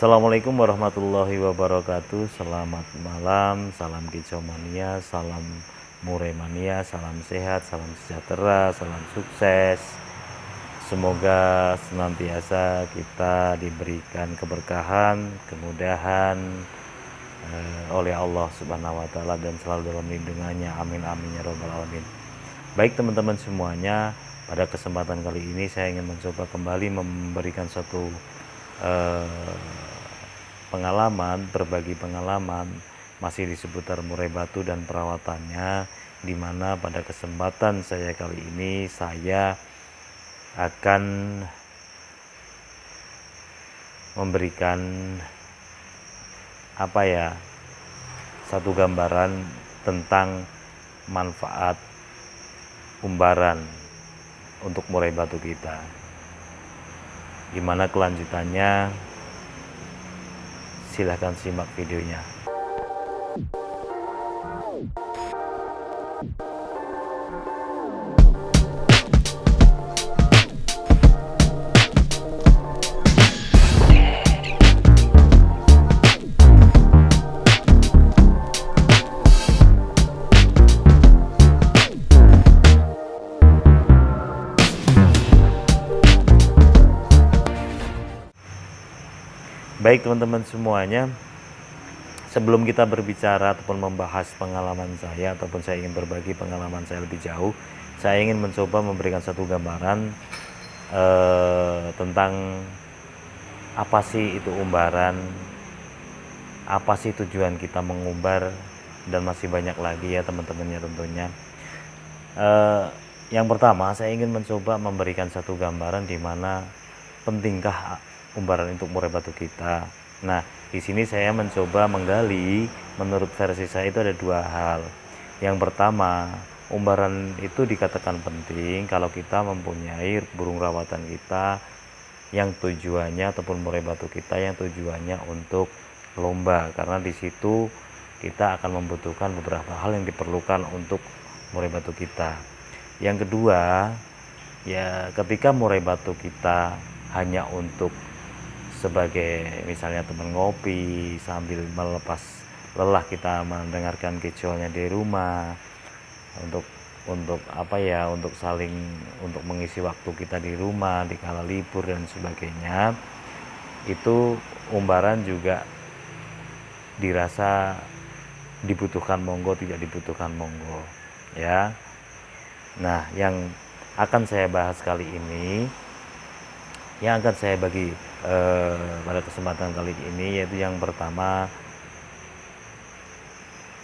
Assalamualaikum warahmatullahi wabarakatuh. Selamat malam, salam kicau mania, salam murai mania, salam sehat, salam sejahtera, salam sukses. Semoga senantiasa kita diberikan keberkahan, kemudahan oleh Allah Subhanahu wa taala dan selalu dalam lindungannya. Amin amin ya rabbal alamin. Baik teman-teman semuanya, pada kesempatan kali ini saya ingin mencoba kembali memberikan satu berbagi pengalaman masih di seputar murai batu dan perawatannya, di mana pada kesempatan saya kali ini saya akan memberikan satu gambaran tentang manfaat umbaran untuk murai batu kita. Gimana kelanjutannya? Silahkan simak videonya. Baik teman-teman semuanya, sebelum kita berbicara ataupun membahas pengalaman saya, ataupun saya ingin berbagi pengalaman saya lebih jauh, saya ingin mencoba memberikan satu gambaran tentang apa sih itu umbaran, apa sih tujuan kita mengumbar, dan masih banyak lagi ya teman-temannya tentunya. Yang pertama, saya ingin mencoba memberikan satu gambaran di mana pentingkah umbaran untuk murai batu kita. Nah, di sini saya mencoba menggali, menurut versi saya itu ada dua hal. Yang pertama, umbaran itu dikatakan penting kalau kita mempunyai burung rawatan kita yang tujuannya, ataupun murai batu kita yang tujuannya untuk lomba, karena di situ kita akan membutuhkan beberapa hal yang diperlukan untuk murai batu kita. Yang kedua, ya ketika murai batu kita hanya untuk sebagai misalnya teman ngopi sambil melepas lelah, kita mendengarkan kicaunya di rumah untuk saling untuk mengisi waktu kita di rumah di kala libur dan sebagainya, itu umbaran juga dirasa dibutuhkan monggo, tidak dibutuhkan monggo ya. Nah, yang akan saya bahas kali ini, yang akan saya bagi pada kesempatan kali ini, yaitu yang pertama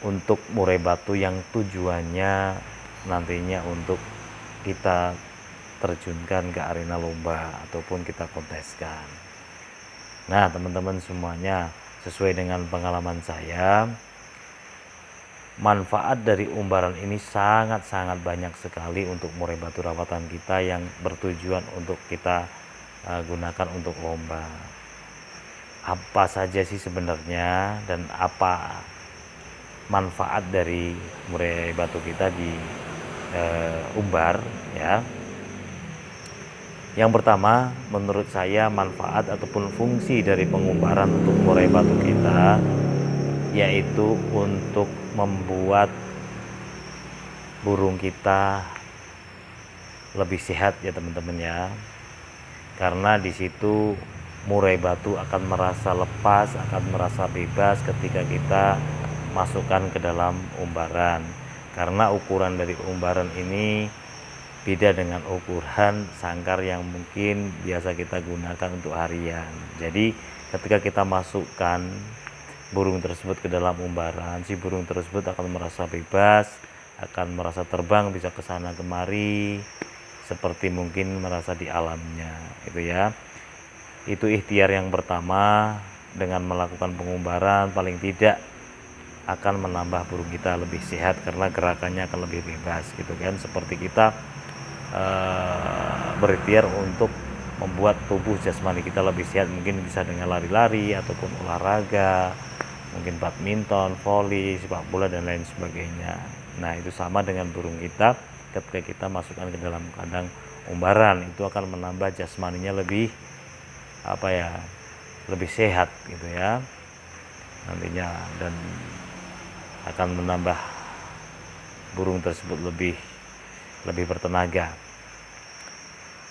untuk murai batu yang tujuannya nantinya untuk kita terjunkan ke arena lomba ataupun kita konteskan. Nah teman-teman semuanya, sesuai dengan pengalaman saya, manfaat dari umbaran ini sangat-sangat banyak sekali untuk murai batu rawatan kita yang bertujuan untuk kita gunakan untuk lomba. Apa saja sih sebenarnya dan apa manfaat dari murai batu kita di umbar ya? Yang pertama, menurut saya manfaat ataupun fungsi dari pengumbaran untuk murai batu kita yaitu untuk membuat burung kita lebih sehat ya teman-teman ya. Karena di situ murai batu akan merasa lepas, akan merasa bebas ketika kita masukkan ke dalam umbaran. Karena ukuran dari umbaran ini beda dengan ukuran sangkar yang mungkin biasa kita gunakan untuk harian. Jadi ketika kita masukkan burung tersebut ke dalam umbaran, si burung tersebut akan merasa bebas, akan merasa terbang, bisa ke sana kemari, seperti mungkin merasa di alamnya gitu ya. Itu ikhtiar yang pertama, dengan melakukan pengumbaran paling tidak akan menambah burung kita lebih sehat karena gerakannya akan lebih bebas gitu kan. Seperti kita berikhtiar untuk membuat tubuh jasmani kita lebih sehat, mungkin bisa dengan lari-lari ataupun olahraga, mungkin badminton, voli, sepak bola dan lain sebagainya. Nah itu sama dengan burung kita, ketika kita masukkan ke dalam kandang umbaran, itu akan menambah jasmaninya lebih lebih sehat gitu ya nantinya, dan akan menambah burung tersebut lebih bertenaga.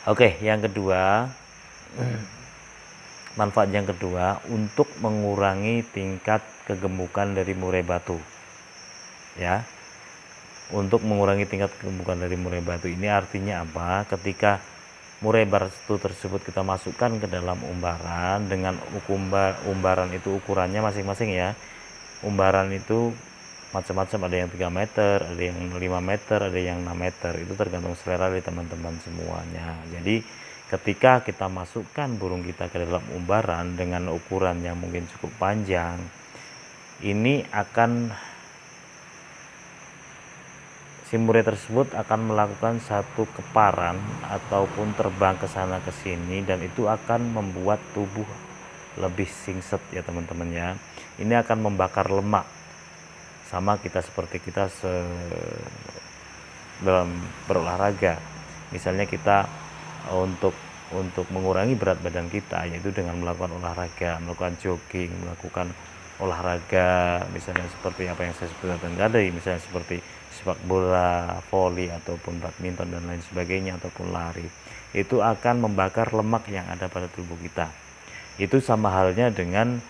Oke, yang kedua, manfaat yang kedua untuk mengurangi tingkat kegemukan dari murai batu. Ya. Untuk mengurangi tingkat kegemukan dari murai batu ini artinya apa? Ketika murai batu tersebut kita masukkan ke dalam umbaran dengan umbaran itu ukurannya masing-masing ya. Umbaran itu macam-macam, ada yang 3 meter, ada yang 5 meter, ada yang 6 meter. Itu tergantung selera dari teman-teman semuanya. Jadi ketika kita masukkan burung kita ke dalam umbaran dengan ukuran yang mungkin cukup panjang, ini akan si murai tersebut akan melakukan satu keparan ataupun terbang ke sana ke sini, dan itu akan membuat tubuh lebih singset ya teman-teman ya. Ini akan membakar lemak, sama seperti kita dalam berolahraga. Misalnya kita untuk mengurangi berat badan kita, yaitu dengan melakukan olahraga, melakukan jogging, melakukan olahraga misalnya seperti apa yang saya sebutkan tadi, misalnya seperti sepak bola, voli ataupun badminton dan lain sebagainya, ataupun lari, itu akan membakar lemak yang ada pada tubuh kita. Itu sama halnya dengan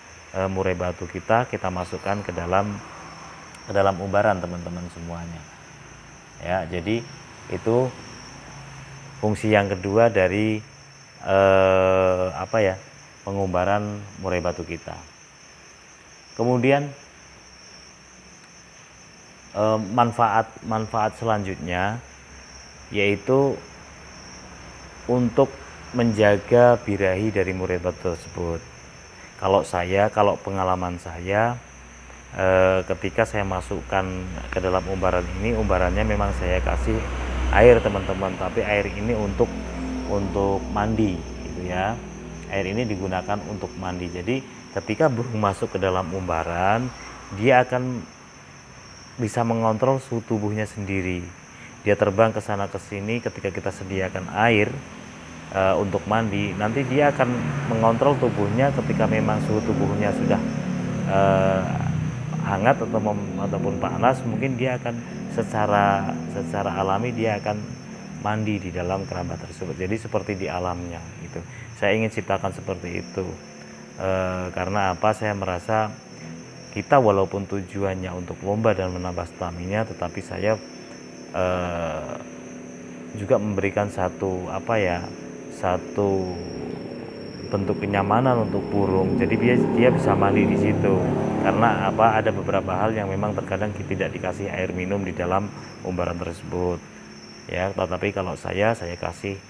murai batu kita masukkan ke dalam umbaran teman-teman semuanya ya. Jadi itu fungsi yang kedua dari pengumbaran murai batu kita. Kemudian manfaat selanjutnya yaitu untuk menjaga birahi dari murai batu tersebut. Kalau pengalaman saya, ketika saya masukkan ke dalam umbaran ini, umbarannya memang saya kasih air teman-teman, tapi air ini untuk mandi gitu ya. Air ini digunakan untuk mandi. Jadi ketika burung masuk ke dalam umbaran, dia akan bisa mengontrol suhu tubuhnya sendiri. Dia terbang ke sana ke sini. Ketika kita sediakan air untuk mandi, nanti dia akan mengontrol tubuhnya. Ketika memang suhu tubuhnya sudah hangat ataupun panas, mungkin dia akan secara alami dia akan mandi di dalam kerabat tersebut. Jadi seperti di alamnya gitu. Saya ingin ciptakan seperti itu. Karena apa? Saya merasa kita walaupun tujuannya untuk lomba dan menambah stamina, tetapi saya juga memberikan satu bentuk kenyamanan untuk burung. Jadi dia bisa mandi di situ. Karena apa? Ada beberapa hal yang memang terkadang tidak dikasih air minum di dalam umbaran tersebut. Ya, tetapi kalau saya kasih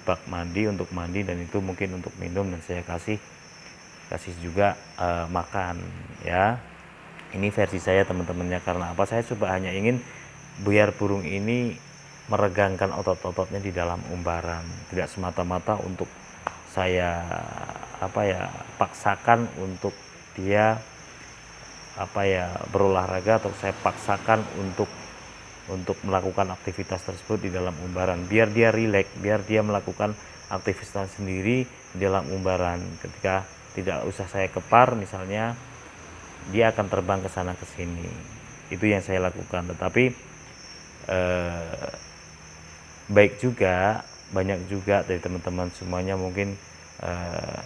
bak mandi untuk mandi, dan itu mungkin untuk minum, dan saya kasih juga makan ya. Ini versi saya teman-temannya. Karena apa? Saya coba hanya ingin biar burung ini meregangkan otot-ototnya di dalam umbaran, tidak semata-mata untuk saya paksakan untuk dia berolahraga, atau saya paksakan untuk melakukan aktivitas tersebut di dalam umbaran. Biar dia rileks, biar dia melakukan aktivitas sendiri di dalam umbaran. Ketika tidak usah saya kepar misalnya, dia akan terbang ke sana ke sini. Itu yang saya lakukan. Tetapi banyak juga dari teman-teman semuanya mungkin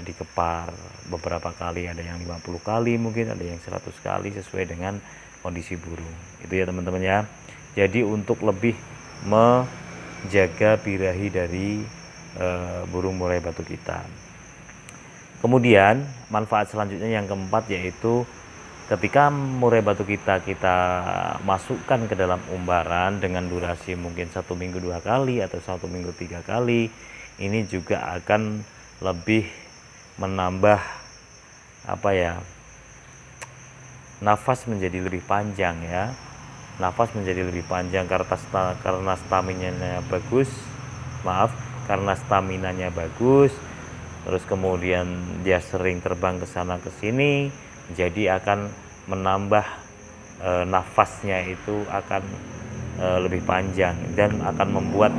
dikepar beberapa kali, ada yang 50 kali, mungkin ada yang 100 kali, sesuai dengan kondisi burung. Itu ya teman-teman ya. Jadi untuk lebih menjaga birahi dari burung murai batu kita. Kemudian manfaat selanjutnya yang keempat, yaitu ketika murai batu kita masukkan ke dalam umbaran dengan durasi mungkin 1 minggu 2 kali atau 1 minggu 3 kali, ini juga akan lebih menambah nafas menjadi lebih panjang ya. Nafas menjadi lebih panjang karena staminanya bagus. Terus kemudian dia sering terbang ke sana ke sini, jadi akan menambah nafasnya itu akan lebih panjang, dan akan membuat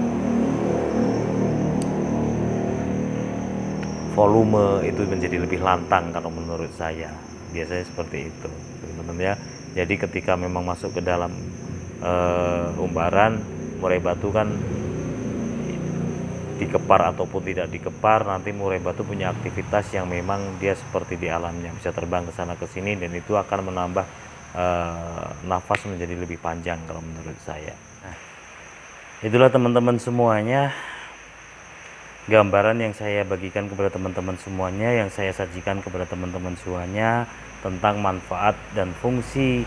volume itu menjadi lebih lantang kalau menurut saya, biasanya seperti itu teman-teman ya. Jadi ketika memang masuk ke dalam umbaran murai batu kan dikepar ataupun tidak dikepar, nanti murai batu punya aktivitas yang memang dia seperti di alamnya, bisa terbang ke sana ke sini, dan itu akan menambah nafas menjadi lebih panjang kalau menurut saya. Nah, itulah teman-teman semuanya gambaran yang saya bagikan kepada teman-teman semuanya, yang saya sajikan kepada teman-teman semuanya tentang manfaat dan fungsi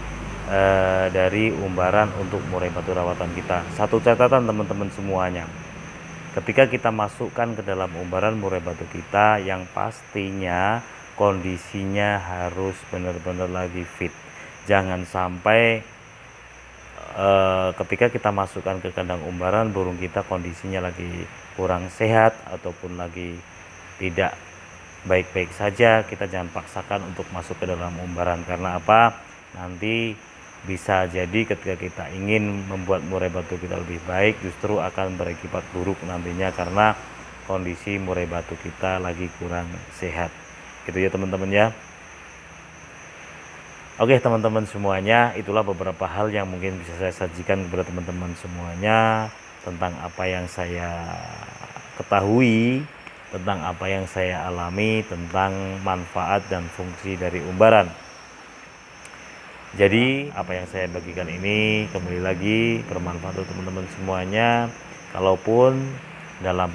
dari umbaran untuk murai batu rawatan kita. Satu catatan teman-teman semuanya, ketika kita masukkan ke dalam umbaran murai batu kita, yang pastinya kondisinya harus benar-benar lagi fit. Jangan sampai ketika kita masukkan ke kandang umbaran burung kita kondisinya lagi kurang sehat ataupun lagi tidak baik-baik saja, kita jangan paksakan untuk masuk ke dalam umbaran. Karena apa? Nanti bisa jadi ketika kita ingin membuat murai batu kita lebih baik, justru akan berakibat buruk nantinya karena kondisi murai batu kita lagi kurang sehat. Gitu ya teman-teman ya. Oke teman-teman semuanya, itulah beberapa hal yang mungkin bisa saya sajikan kepada teman-teman semuanya tentang apa yang saya ketahui, tentang apa yang saya alami, tentang manfaat dan fungsi dari umbaran. Jadi apa yang saya bagikan ini kembali lagi bermanfaat untuk teman-teman semuanya. Kalaupun dalam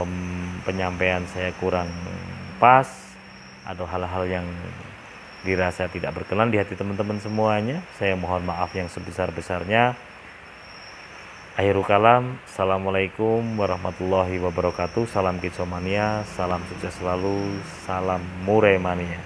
penyampaian saya kurang pas atau hal-hal yang dirasa tidak berkenan di hati teman-teman semuanya, saya mohon maaf yang sebesar-besarnya. Akhirul kalam, assalamualaikum warahmatullahi wabarakatuh. Salam Kitsomania, salam sukses selalu, salam murai mania.